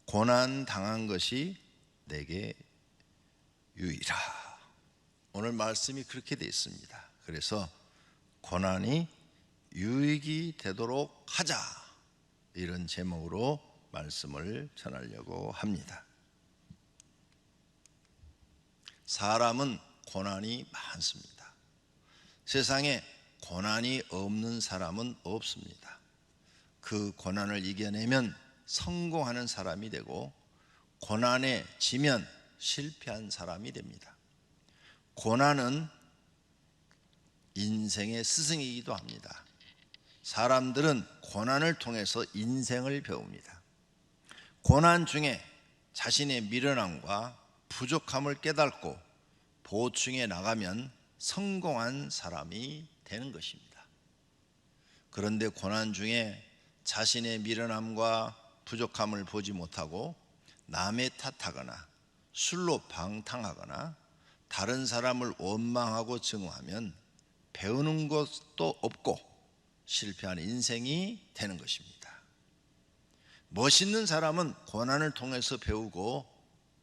고난 당한 것이 내게 유익이라. 오늘 말씀이 그렇게 되어 있습니다. 그래서 고난이 유익이 되도록 하자, 이런 제목으로 말씀을 전하려고 합니다. 사람은 고난이 많습니다. 세상에 고난이 없는 사람은 없습니다. 그 고난을 이겨내면 성공하는 사람이 되고, 고난에 지면 실패한 사람이 됩니다. 고난은 인생의 스승이기도 합니다. 사람들은 고난을 통해서 인생을 배웁니다. 고난 중에 자신의 미련함과 부족함을 깨닫고 보충해 나가면 성공한 사람이 되는 것입니다. 그런데 고난 중에 자신의 미련함과 부족함을 보지 못하고 남의 탓하거나 술로 방탕하거나 다른 사람을 원망하고 증오하면 배우는 것도 없고 실패한 인생이 되는 것입니다. 멋있는 사람은 고난을 통해서 배우고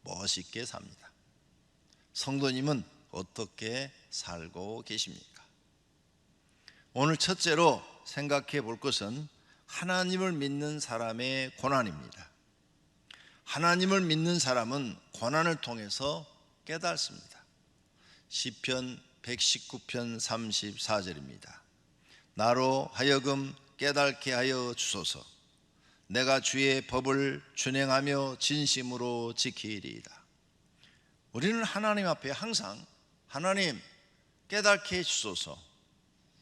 멋있게 삽니다. 성도님은 어떻게 살고 계십니까? 오늘 첫째로 생각해 볼 것은 하나님을 믿는 사람의 고난입니다. 하나님을 믿는 사람은 고난을 통해서 깨닫습니다. 시편 119편 34절입니다. 나로 하여금 깨닫게 하여 주소서. 내가 주의 법을 준행하며 진심으로 지키리이다. 우리는 하나님 앞에 항상 하나님 깨닫게 해주소서,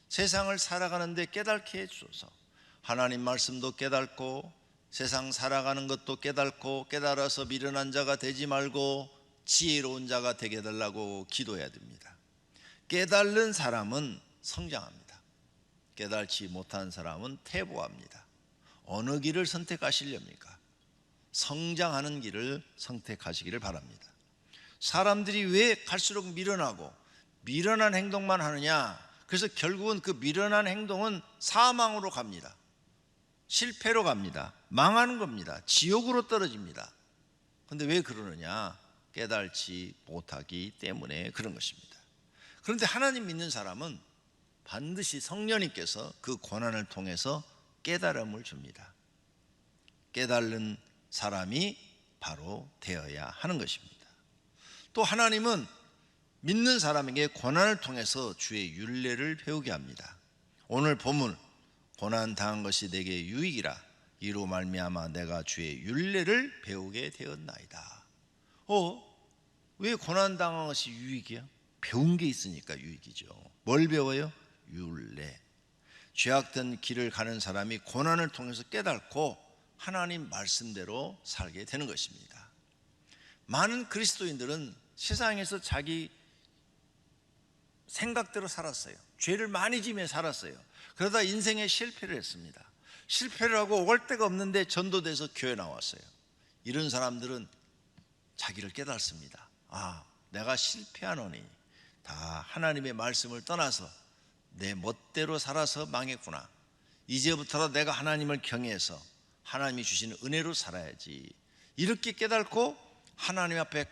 세상을 살아가는데 깨닫게 해주소서, 하나님 말씀도 깨닫고 세상 살아가는 것도 깨닫고 깨달아서 미련한 자가 되지 말고 지혜로운 자가 되게 해달라고 기도해야 됩니다. 깨달는 사람은 성장합니다. 깨달지 못한 사람은 퇴보합니다. 어느 길을 선택하시렵니까? 성장하는 길을 선택하시기를 바랍니다. 사람들이 왜 갈수록 미련하고 미련한 행동만 하느냐? 그래서 결국은 그 미련한 행동은 사망으로 갑니다. 실패로 갑니다. 망하는 겁니다. 지옥으로 떨어집니다. 그런데 왜 그러느냐? 깨달지 못하기 때문에 그런 것입니다. 그런데 하나님 믿는 사람은 반드시 성령님께서 그 고난을 통해서 깨달음을 줍니다. 깨달은 사람이 바로 되어야 하는 것입니다. 또 하나님은 믿는 사람에게 고난을 통해서 주의 율례를 배우게 합니다. 오늘 본문, 고난 당한 것이 내게 유익이라 이로 말미암아 내가 주의 율례를 배우게 되었나이다. 왜 고난 당한 것이 유익이야? 배운 게 있으니까 유익이죠. 뭘 배워요? 율례. 죄악된 길을 가는 사람이 고난을 통해서 깨닫고 하나님 말씀대로 살게 되는 것입니다. 많은 그리스도인들은 세상에서 자기 생각대로 살았어요. 죄를 많이 지며 살았어요. 그러다 인생에 실패를 했습니다. 실패를 하고 오갈 데가 없는데 전도돼서 교회 나왔어요. 이런 사람들은 자기를 깨닫습니다. 내가 실패하노니 다 하나님의 말씀을 떠나서 내 멋대로 살아서 망했구나. 이제부터라도 내가 하나님을 경외해서 하나님이 주시는 은혜로 살아야지. 이렇게 깨닫고 하나님 앞에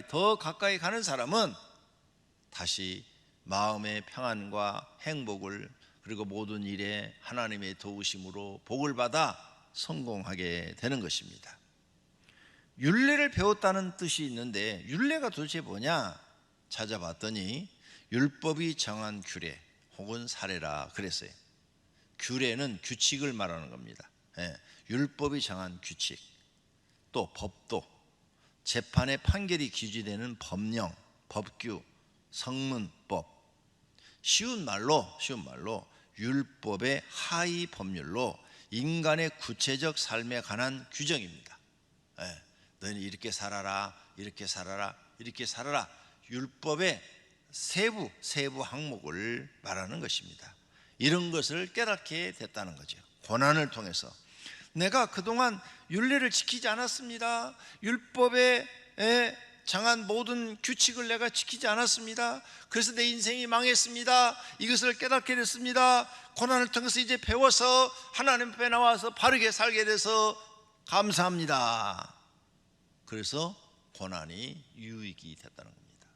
더 가까이 가는 사람은 다시 마음의 평안과 행복을, 그리고 모든 일에 하나님의 도우심으로 복을 받아 성공하게 되는 것입니다. 율례를 배웠다는 뜻이 있는데 율례가 도대체 뭐냐 찾아봤더니 율법이 정한 규례 혹은 사례라 그랬어요. 규례는 규칙을 말하는 겁니다. 율법이 정한 규칙, 또 법도, 재판의 판결이 기재되는 법령, 법규, 성문법. 쉬운 말로 율법의 하위 법률로 인간의 구체적 삶에 관한 규정입니다. 너는 이렇게 살아라, 이렇게 살아라, 이렇게 살아라. 율법의 세부 항목을 말하는 것입니다. 이런 것을 깨닫게 됐다는 거죠. 고난을 통해서 내가 그동안 율례를 지키지 않았습니다. 율법에 정한 모든 규칙을 내가 지키지 않았습니다. 그래서 내 인생이 망했습니다. 이것을 깨닫게 됐습니다. 고난을 통해서 이제 배워서 하나님 앞에 나와서 바르게 살게 돼서 감사합니다. 그래서 고난이 유익이 됐다는 겁니다.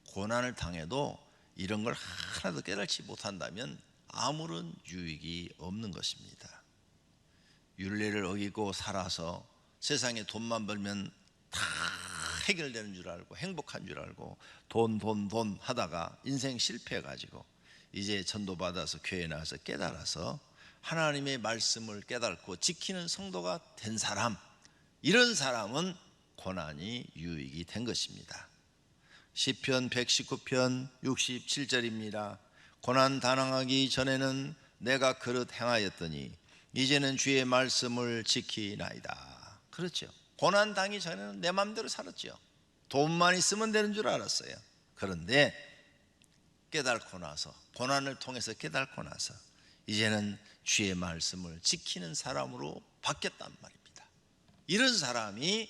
고난을 당해도 이런 걸 하나도 깨닫지 못한다면 아무런 유익이 없는 것입니다. 율례를 어기고 살아서 세상에 돈만 벌면 다 해결되는 줄 알고 행복한 줄 알고 돈 하다가 인생 실패해가지고 이제 전도받아서 교회에 나와서 깨달아서 하나님의 말씀을 깨닫고 지키는 성도가 된 사람, 이런 사람은 고난이 유익이 된 것입니다. 시편 119편 67절입니다. 고난 당하기 전에는 내가 그릇 행하였더니 이제는 주의 말씀을 지키나이다. 그렇죠. 고난 당하기 전에는 내 마음대로 살았죠. 돈만 있으면 되는 줄 알았어요. 그런데 깨닫고 나서, 고난을 통해서 깨닫고 나서 이제는 주의 말씀을 지키는 사람으로 바뀌었단 말입니다. 이런 사람이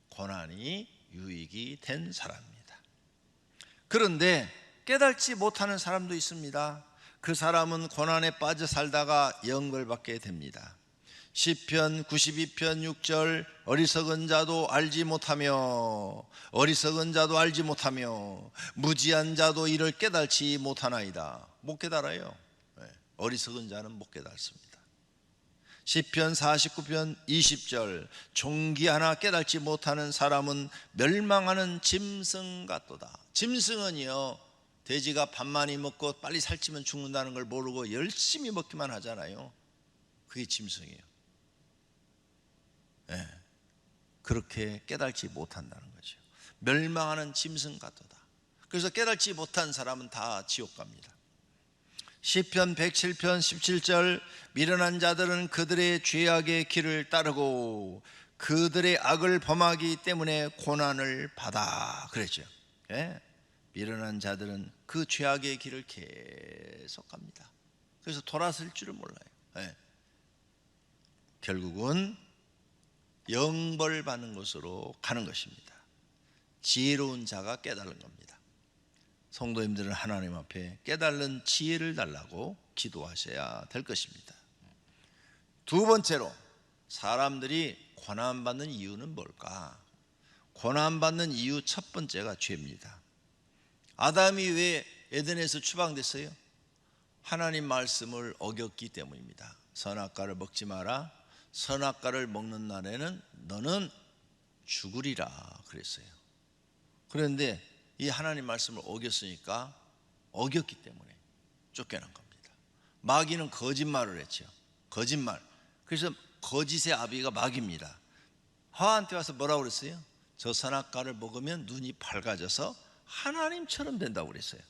고난이 유익이 된 사람입니다. 그런데 깨닫지 못하는 사람도 있습니다. 그 사람은 고난에 빠져 살다가 영벌받게 됩니다. 시편 92편 6절 어리석은 자도 알지 못하며 무지한 자도 이를 깨달지 못하나이다. 못 깨달아요. 어리석은 자는 못 깨닫습니다. 시편 49편 20절 종기 하나 깨닫지 못하는 사람은 멸망하는 짐승 같도다. 짐승은요, 돼지가 밥 많이 먹고 빨리 살찌면 죽는다는 걸 모르고 열심히 먹기만 하잖아요. 그게 짐승이에요. 그렇게 깨닫지 못한다는 거죠. 멸망하는 짐승 같도다. 그래서 깨닫지 못한 사람은 다 지옥 갑니다. 시편 107편 17절 미련한 자들은 그들의 죄악의 길을 따르고 그들의 악을 범하기 때문에 고난을 받아. 그랬죠. 미련한 자들은 그 죄악의 길을 계속 갑니다. 그래서 돌아설 줄을 몰라요. 결국은 영벌 받는 것으로 가는 것입니다. 지혜로운 자가 깨달은 겁니다. 성도님들은 하나님 앞에 깨달은 지혜를 달라고 기도하셔야 될 것입니다. 두 번째로, 사람들이 고난받는 이유는 뭘까? 고난받는 이유 첫 번째가 죄입니다. 아담이 왜 에덴에서 추방됐어요? 하나님 말씀을 어겼기 때문입니다. 선악과를 먹지 마라. 선악과를 먹는 날에는 너는 죽으리라 그랬어요. 그런데 이 하나님 말씀을 어겼으니까, 어겼기 때문에 쫓겨난 겁니다. 마귀는 거짓말을 했죠. 거짓말. 그래서 거짓의 아비가 마귀입니다. 하와한테 와서 뭐라고 그랬어요? 저 선악과를 먹으면 눈이 밝아져서 하나님처럼 된다고 그랬어요.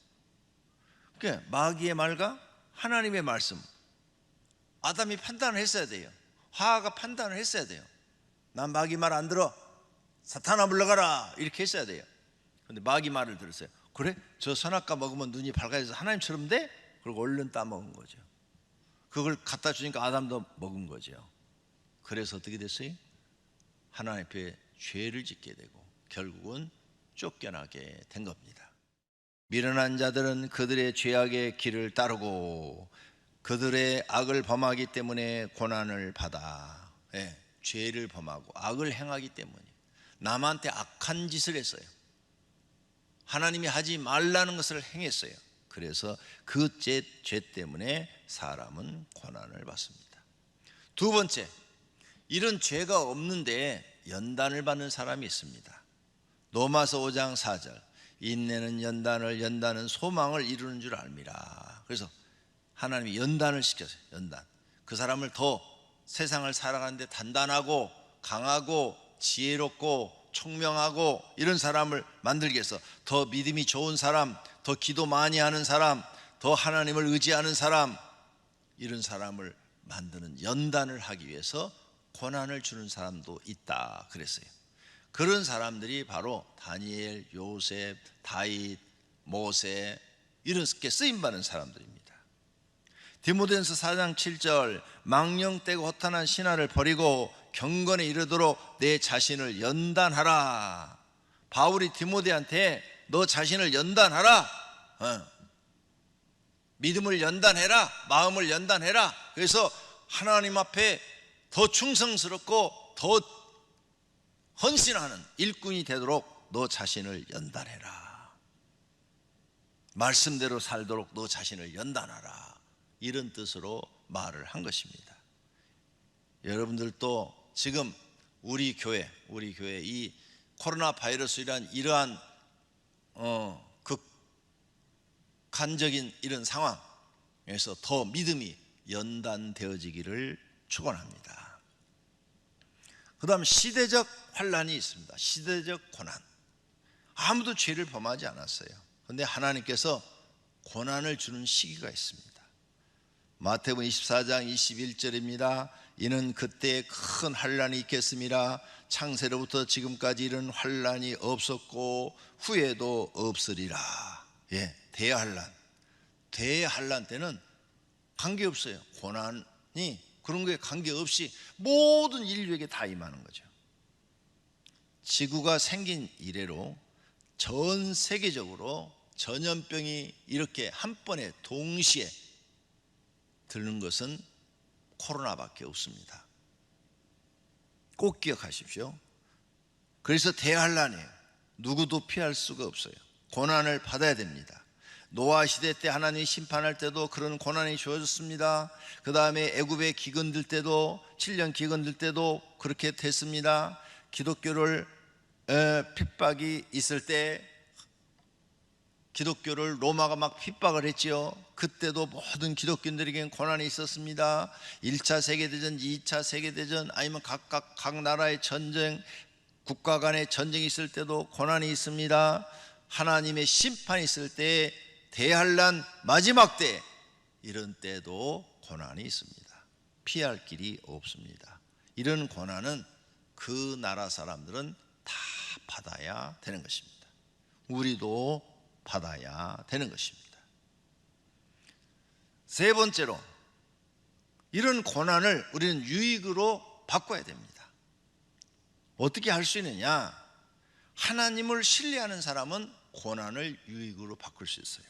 그러니까 마귀의 말과 하나님의 말씀, 아담이 판단을 했어야 돼요. 하와가 판단을 했어야 돼요. 난 마귀 말 안 들어, 사탄아 물러가라, 이렇게 했어야 돼요. 근데 마귀 말을 들었어요. 그래? 저 선악과 먹으면 눈이 밝아져서 하나님처럼 돼? 그리고 얼른 따먹은 거죠. 그걸 갖다 주니까 아담도 먹은 거죠. 그래서 어떻게 됐어요? 하나님 앞에 죄를 짓게 되고 결국은 쫓겨나게 된 겁니다. 미련한 자들은 그들의 죄악의 길을 따르고 그들의 악을 범하기 때문에 고난을 받아. 죄를 범하고 악을 행하기 때문에, 남한테 악한 짓을 했어요. 하나님이 하지 말라는 것을 행했어요. 그래서 그 죄 때문에 사람은 고난을 받습니다. 두 번째, 이런 죄가 없는데 연단을 받는 사람이 있습니다. 로마서 5장 4절 인내는 연단은 소망을 이루는 줄 알미라. 그래서 하나님이 연단을 시켰어요. 연단. 그 사람을 더 세상을 살아가는데 단단하고 강하고 지혜롭고 총명하고 이런 사람을 만들기 위해서, 더 믿음이 좋은 사람, 더 기도 많이 하는 사람, 더 하나님을 의지하는 사람, 이런 사람을 만드는 연단을 하기 위해서 고난을 주는 사람도 있다 그랬어요. 그런 사람들이 바로 다니엘, 요셉, 다윗, 모세, 이렇게 쓰임받는 사람들입니다. 디모데전서 4장 7절 망령되고 허탄한 신화를 버리고 경건에 이르도록 내 자신을 연단하라. 바울이 디모데한테 너 자신을 연단하라, 믿음을 연단해라, 마음을 연단해라. 그래서 하나님 앞에 더 충성스럽고 더 헌신하는 일꾼이 되도록 너 자신을 연단해라. 말씀대로 살도록 너 자신을 연단하라. 이런 뜻으로 말을 한 것입니다. 여러분들도 지금 우리 교회 이 코로나 바이러스이란 이러한 극한적인 이런 상황에서 더 믿음이 연단되어지기를 축원합니다. 그 다음 시대적 환란이 있습니다. 시대적 고난. 아무도 죄를 범하지 않았어요. 그런데 하나님께서 고난을 주는 시기가 있습니다. 마태복음 24장 21절입니다. 이는 그때 큰 환란이 있겠습니다. 창세로부터 지금까지 이런 환란이 없었고 후에도 없으리라. 예, 대환란. 대환란 때는 관계없어요. 고난이 그런 거에 관계없이 모든 인류에게 다 임하는 거죠. 지구가 생긴 이래로 전 세계적으로 전염병이 이렇게 한 번에 동시에 드는 것은 코로나밖에 없습니다. 꼭 기억하십시오. 그래서 대환란이에요. 누구도 피할 수가 없어요. 고난을 받아야 됩니다. 노아 시대 때 하나님이 심판할 때도 그런 고난이 주어졌습니다. 그 다음에 애굽의 기근들 때도 7년 기근들 때도 그렇게 됐습니다. 기독교를 핍박이 있을 때 기독교를 로마가 막 핍박을 했지요. 그때도 모든 기독교인들에게는 고난이 있었습니다. 1차 세계대전, 2차 세계대전, 아니면 각 나라의 전쟁, 국가 간의 전쟁이 있을 때도 고난이 있습니다. 하나님의 심판이 있을 때, 대환란 마지막 때, 이런 때도 고난이 있습니다. 피할 길이 없습니다. 이런 고난은 그 나라 사람들은 다 받아야 되는 것입니다. 우리도 받아야 되는 것입니다. 세 번째로, 이런 고난을 우리는 유익으로 바꿔야 됩니다. 어떻게 할 수 있느냐? 하나님을 신뢰하는 사람은 고난을 유익으로 바꿀 수 있어요.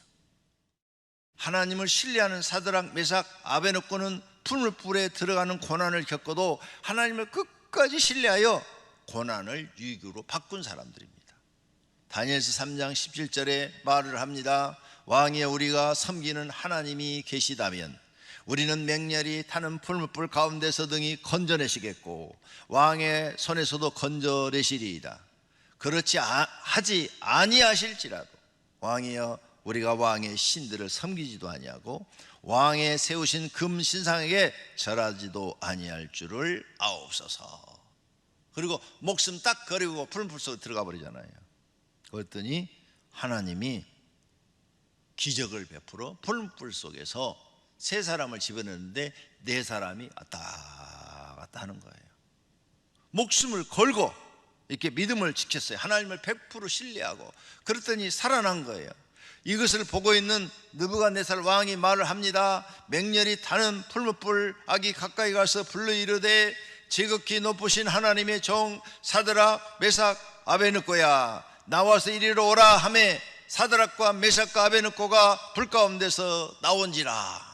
하나님을 신뢰하는 사드락, 메삭, 아베느고는 풀물불에 들어가는 고난을 겪어도 하나님을 끝까지 신뢰하여 고난을 유익으로 바꾼 사람들입니다. 다니엘서 3장 17절에 말을 합니다. 왕이여, 우리가 섬기는 하나님이 계시다면 우리는 맹렬히 타는 풀물불 가운데서 등이 건져내시겠고 왕의 손에서도 건져내시리이다. 그렇지 하지 아니하실지라도 왕이여, 우리가 왕의 신들을 섬기지도 아니하고 왕의 세우신 금 신상에게 절하지도 아니할 줄을 아옵소서. 그리고 목숨 딱 거리고 풀물불 속에 들어가 버리잖아요. 그랬더니 하나님이 기적을 베풀어 풀물불 속에서 세 사람을 집어넣는데 네 사람이 왔다 갔다 하는 거예요. 목숨을 걸고 이렇게 믿음을 지켰어요. 하나님을 100% 신뢰하고. 그랬더니 살아난 거예요. 이것을 보고 있는 느부갓네살 왕이 말을 합니다. 맹렬히 타는 풀무불 악이 가까이 가서 불러 이르되 지극히 높으신 하나님의 종 사드락 메삭 아베느고야, 나와서 이리로 오라 하매 사드락과 메삭과 아베느고가 불 가운데서 나온지라.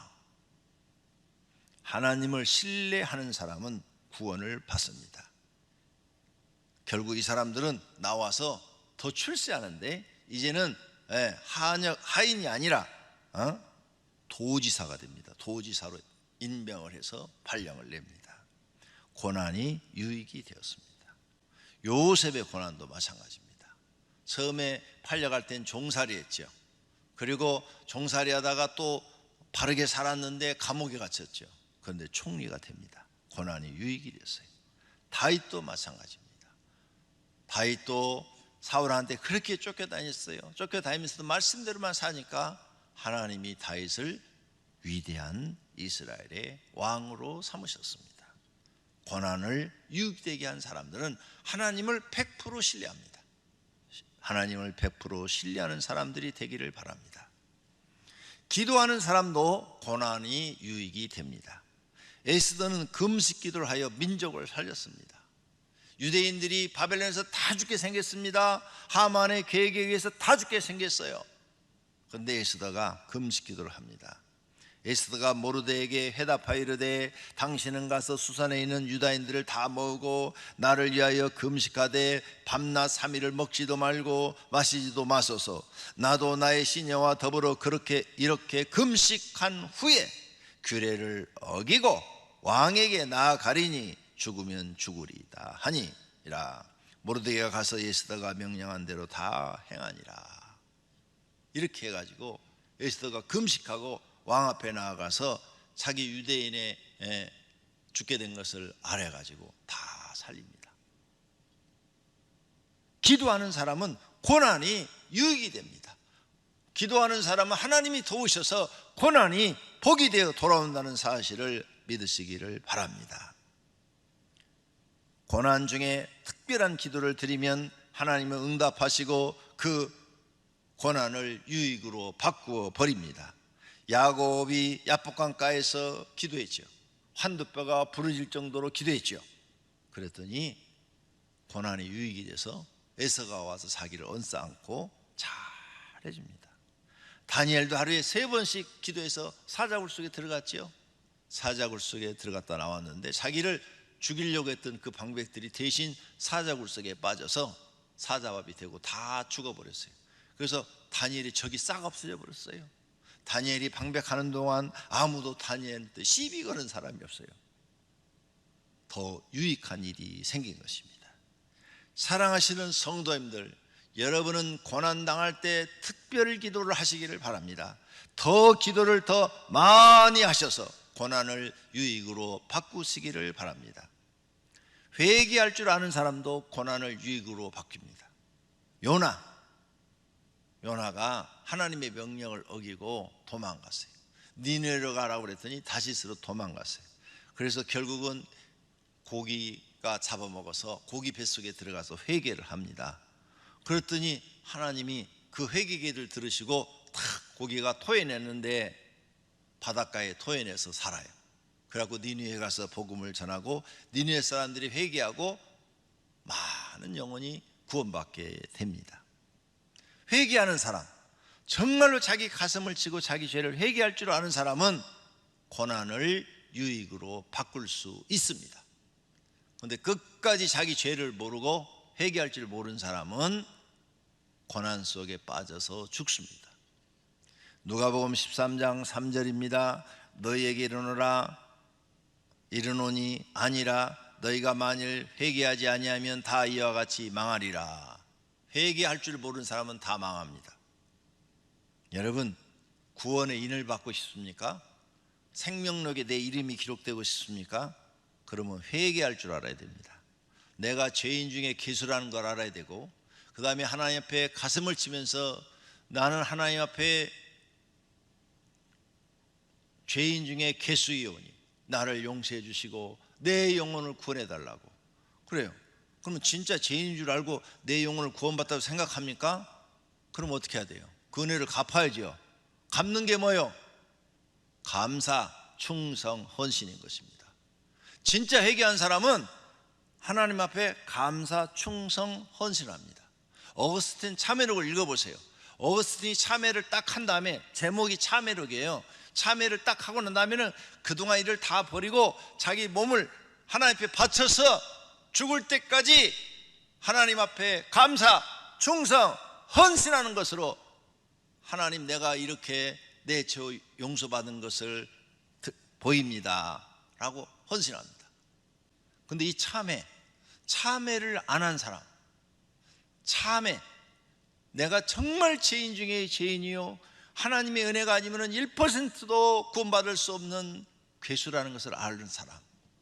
하나님을 신뢰하는 사람은 구원을 받습니다. 결국 이 사람들은 나와서 더 출세하는데 이제는 하인이 아니라 도지사가 됩니다. 도지사로 임명을 해서 발령을 냅니다. 고난이 유익이 되었습니다. 요셉의 고난도 마찬가지입니다. 처음에 팔려갈 땐 종살이 했죠. 그리고 종살이 하다가 또 바르게 살았는데 감옥에 갇혔죠. 그런데 총리가 됩니다. 고난이 유익이 됐어요. 다윗도 마찬가지입니다. 다윗도 사울한테 그렇게 쫓겨다녔어요. 쫓겨다니면서도 말씀대로만 사니까 하나님이 다윗을 위대한 이스라엘의 왕으로 삼으셨습니다. 고난을 유익되게 한 사람들은 하나님을 100% 신뢰합니다. 하나님을 100% 신뢰하는 사람들이 되기를 바랍니다. 기도하는 사람도 고난이 유익이 됩니다. 에스더는 금식 기도를 하여 민족을 살렸습니다. 유대인들이 바벨론에서 다 죽게 생겼습니다. 하만의 계획에 의해서 다 죽게 생겼어요. 그런데 에스더가 금식 기도를 합니다. 에스더가 모르드에게 회답하이르되 당신은 가서 수산에 있는 유다인들을 다 모으고 나를 위하여 금식하되 밤낮 3일을 먹지도 말고 마시지도 마소서. 나도 나의 시녀와 더불어 이렇게 금식한 후에 규례를 어기고 왕에게 나아가리니 죽으면 죽으리이다 하니라. 모르드게가 가서 에스더가 명령한 대로 다 행하니라. 이렇게 해가지고 에스더가 금식하고 왕 앞에 나아가서 자기 유대인의 죽게 된 것을 알아가지고 다 살립니다. 기도하는 사람은 고난이 유익이 됩니다. 기도하는 사람은 하나님이 도우셔서 고난이 복이 되어 돌아온다는 사실을 믿으시기를 바랍니다. 고난 중에 특별한 기도를 드리면 하나님은 응답하시고 그 고난을 유익으로 바꾸어 버립니다. 야곱이 야복강가에서 기도했죠. 한두 뼈가 부러질 정도로 기도했죠. 그랬더니 고난이 유익이 돼서 에서가 와서 자기를 얹어안고 잘해줍니다. 다니엘도 하루에 3번씩 기도해서 사자굴 속에 들어갔죠. 사자굴 속에 들어갔다 나왔는데 자기를 죽이려고 했던 그 방백들이 대신 사자굴 속에 빠져서 사자밥이 되고 다 죽어버렸어요. 그래서 다니엘이 적이 싹 없어져 버렸어요. 다니엘이 방백하는 동안 아무도 다니엘한테 시비 거는 사람이 없어요. 더 유익한 일이 생긴 것입니다. 사랑하시는 성도님들, 여러분은 고난당할 때 특별 기도를 하시기를 바랍니다. 더 기도를 더 많이 하셔서 고난을 유익으로 바꾸시기를 바랍니다. 회개할 줄 아는 사람도 고난을 유익으로 바뀝니다. 요나가 하나님의 명령을 어기고 도망갔어요. 니느웨로 가라고 그랬더니 다시스로 도망갔어요. 그래서 결국은 고기가 잡아먹어서 고기 뱃속에 들어가서 회개를 합니다. 그랬더니 하나님이 그 회개기를 들으시고 탁 고기가 토해냈는데 바닷가에 토해내서 살아요. 그래갖고 니느웨에 가서 복음을 전하고 니느웨 사람들이 회개하고 많은 영혼이 구원받게 됩니다. 회개하는 사람, 정말로 자기 가슴을 치고 자기 죄를 회개할 줄 아는 사람은 고난을 유익으로 바꿀 수 있습니다. 그런데 끝까지 자기 죄를 모르고 회개할 줄 모르는 사람은 고난 속에 빠져서 죽습니다. 누가복음 13장 3절입니다. 너희에게 이르노니 아니라 너희가 만일 회개하지 아니하면 다 이와 같이 망하리라. 회개할 줄 모르는 사람은 다 망합니다. 여러분, 구원의 인을 받고 싶습니까? 생명록에 내 이름이 기록되고 싶습니까? 그러면 회개할 줄 알아야 됩니다. 내가 죄인 중에 괴수라는 걸 알아야 되고, 그 다음에 하나님 앞에 가슴을 치면서 나는 하나님 앞에 죄인 중에 괴수이오니 나를 용서해 주시고 내 영혼을 구원해 달라고. 그래요. 그러면 진짜 죄인인 줄 알고 내 영혼을 구원받다고 생각합니까? 그럼 어떻게 해야 돼요? 그 은혜를 갚아야죠. 갚는 게 뭐예요? 감사, 충성, 헌신인 것입니다. 진짜 회개한 사람은 하나님 앞에 감사, 충성, 헌신합니다. 어거스틴 참회록을 읽어보세요. 어거스틴이 참회를 딱 한 다음에, 제목이 참회록이에요. 참회를 딱 하고 난 다음에는 그동안 일을 다 버리고 자기 몸을 하나님 앞에 바쳐서 죽을 때까지 하나님 앞에 감사, 충성, 헌신하는 것으로 하나님, 내가 이렇게 내 죄 용서받은 것을 보입니다 라고 헌신합니다. 그런데 이 참회를 안 한 사람, 내가 정말 죄인 중에 죄인이요 하나님의 은혜가 아니면 1%도 구원받을 수 없는 괴수라는 것을 아는 사람,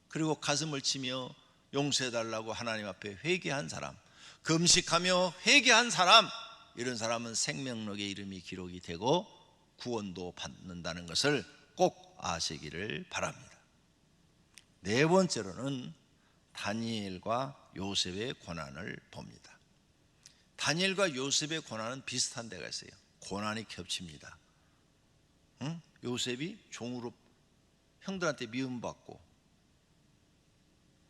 그리고 가슴을 치며 용서해달라고 하나님 앞에 회개한 사람, 금식하며 회개한 사람, 이런 사람은 생명록에 이름이 기록이 되고 구원도 받는다는 것을 꼭 아시기를 바랍니다. 네 번째로는 다니엘과 요셉의 고난을 봅니다. 다니엘과 요셉의 고난은 비슷한 데가 있어요. 고난이 겹칩니다. 요셉이 종으로 형들한테 미움받고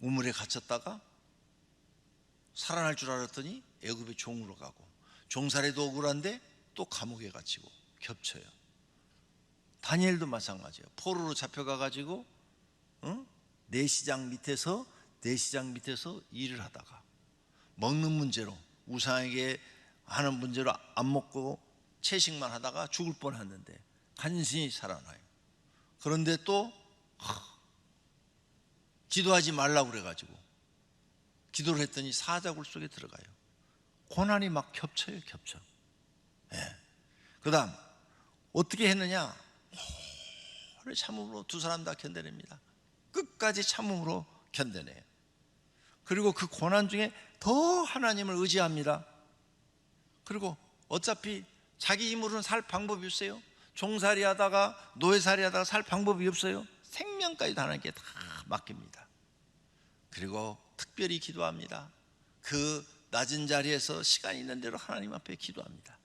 우물에 갇혔다가 살아날 줄 알았더니 애굽의 종으로 가고, 종살이도 억울한데 또 감옥에 갇히고 겹쳐요. 다니엘도 마찬가지예요. 포로로 잡혀가 가지고 내시장 밑에서 일을 하다가 먹는 문제로, 우상에게 하는 문제로 안 먹고 채식만 하다가 죽을 뻔했는데 간신히 살아나요. 그런데 또 기도하지 말라고 그래가지고 기도를 했더니 사자굴 속에 들어가요. 고난이 막 겹쳐요. 그 다음 어떻게 했느냐? 오래 참음으로 두 사람 다 견뎌냅니다. 끝까지 참음으로 견뎌내요. 그리고 그 고난 중에 더 하나님을 의지합니다. 그리고 어차피 자기 힘으로는 살 방법이 없어요. 종살이 하다가 노예살이 하다가 살 방법이 없어요. 생명까지도 하나님께 다 맡깁니다. 그리고 특별히 기도합니다. 그 낮은 자리에서 시간이 있는 대로 하나님 앞에 기도합니다.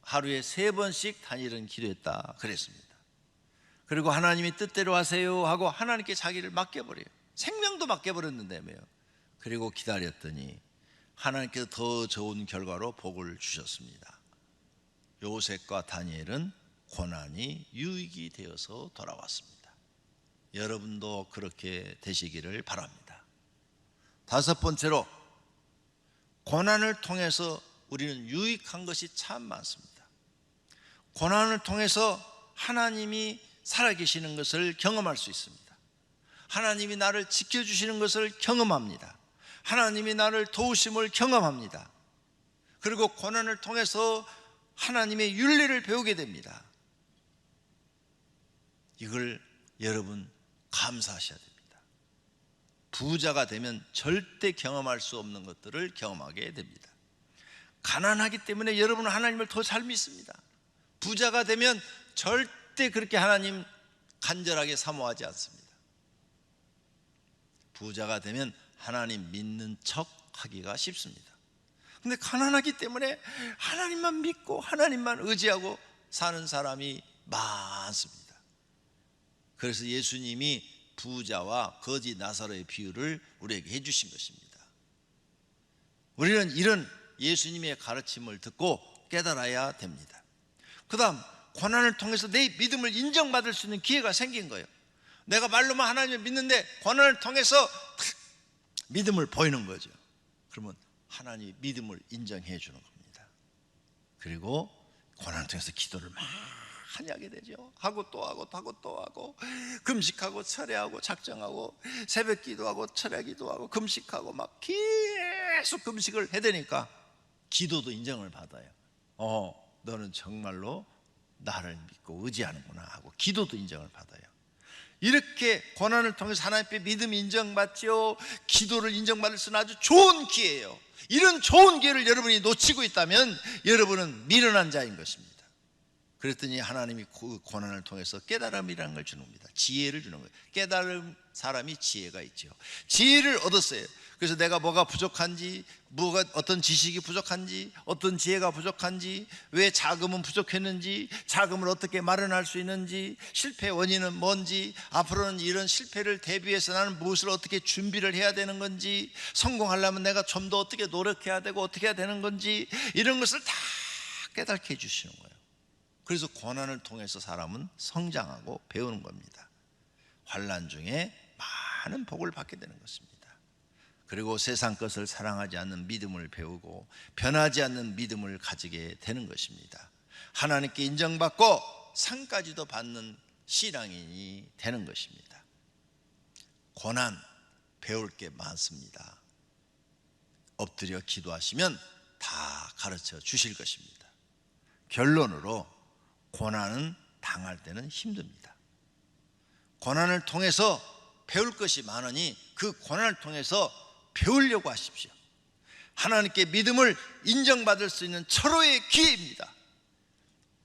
하루에 3번씩 다니엘은 기도했다 그랬습니다. 그리고 하나님이 뜻대로 하세요 하고 하나님께 자기를 맡겨버려요. 생명도 맡겨버렸는데요. 그리고 기다렸더니 하나님께서 더 좋은 결과로 복을 주셨습니다. 요셉과 다니엘은 고난이 유익이 되어서 돌아왔습니다. 여러분도 그렇게 되시기를 바랍니다. 5번째로, 고난을 통해서 우리는 유익한 것이 참 많습니다. 고난을 통해서 하나님이 살아계시는 것을 경험할 수 있습니다. 하나님이 나를 지켜주시는 것을 경험합니다. 하나님이 나를 도우심을 경험합니다. 그리고 고난을 통해서 하나님의 윤리를 배우게 됩니다. 이걸 여러분 감사하셔야 됩니다. 부자가 되면 절대 경험할 수 없는 것들을 경험하게 됩니다. 가난하기 때문에 여러분은 하나님을 더 잘 믿습니다. 부자가 되면 절대 그렇게 하나님 간절하게 사모하지 않습니다. 부자가 되면 하나님 믿는 척 하기가 쉽습니다. 근데 가난하기 때문에 하나님만 믿고 하나님만 의지하고 사는 사람이 많습니다. 그래서 예수님이 부자와 거지 나사로의 비유를 우리에게 해주신 것입니다. 우리는 이런 예수님의 가르침을 듣고 깨달아야 됩니다. 그 다음, 고난을 통해서 내 믿음을 인정받을 수 있는 기회가 생긴 거예요. 내가 말로만 하나님을 믿는데 고난을 통해서 믿음을 보이는 거죠. 그러면 하나님이 믿음을 인정해 주는 겁니다. 그리고 고난을 통해서 기도를 많이 하게 되죠. 하고 또 하고 금식하고 철회하고 작정하고 새벽 기도하고 철회 기도하고 금식하고 막 계속 금식을 해야 되니까 기도도 인정을 받아요. 너는 정말로 나를 믿고 의지하는구나 하고 기도도 인정을 받아요. 이렇게 고난을 통해서 하나님 앞에 믿음이 인정받죠. 기도를 인정받을 수 있는 아주 좋은 기회예요. 이런 좋은 기회를 여러분이 놓치고 있다면 여러분은 미련한 자인 것입니다. 그랬더니 하나님이 그 고난을 통해서 깨달음이라는 걸 주는 겁니다. 지혜를 주는 거예요. 깨달은 사람이 지혜가 있죠. 지혜를 얻었어요. 그래서 내가 뭐가 부족한지, 어떤 지식이 부족한지, 어떤 지혜가 부족한지, 왜 자금은 부족했는지, 자금을 어떻게 마련할 수 있는지, 실패의 원인은 뭔지, 앞으로는 이런 실패를 대비해서 나는 무엇을 어떻게 준비를 해야 되는 건지, 성공하려면 내가 좀 더 어떻게 노력해야 되고 어떻게 해야 되는 건지, 이런 것을 다 깨닫게 해주시는 거예요. 그래서 고난을 통해서 사람은 성장하고 배우는 겁니다. 환난 중에 많은 복을 받게 되는 것입니다. 그리고 세상 것을 사랑하지 않는 믿음을 배우고 변하지 않는 믿음을 가지게 되는 것입니다. 하나님께 인정받고 상까지도 받는 신앙인이 되는 것입니다. 고난 배울 게 많습니다. 엎드려 기도하시면 다 가르쳐 주실 것입니다. 결론으로 고난은 당할 때는 힘듭니다. 고난을 통해서 배울 것이 많으니 그 고난을 통해서 배우려고 하십시오. 하나님께 믿음을 인정받을 수 있는 철호의 기회입니다.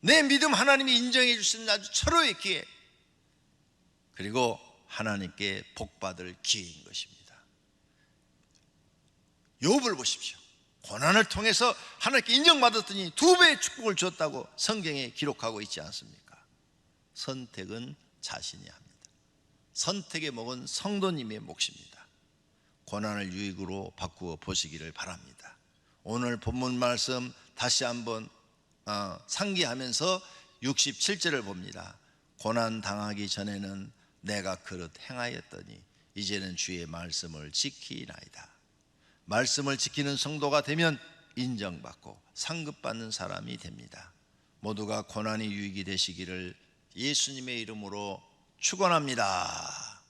내 믿음 하나님이 인정해 주시는 아주 철호의 기회, 그리고 하나님께 복받을 기회인 것입니다. 욥을 보십시오. 고난을 통해서 하나님께 인정받았더니 2배의 축복을 줬다고 성경에 기록하고 있지 않습니까? 선택은 자신이 합니다. 선택의 몫은 성도님의 몫입니다. 고난을 유익으로 바꾸어 보시기를 바랍니다. 오늘 본문 말씀 다시 한번 상기하면서 67절을 봅니다. 고난 당하기 전에는 내가 그릇 행하였더니 이제는 주의 말씀을 지키나이다. 말씀을 지키는 성도가 되면 인정받고 상급받는 사람이 됩니다. 모두가 고난이 유익이 되시기를 예수님의 이름으로 축원합니다.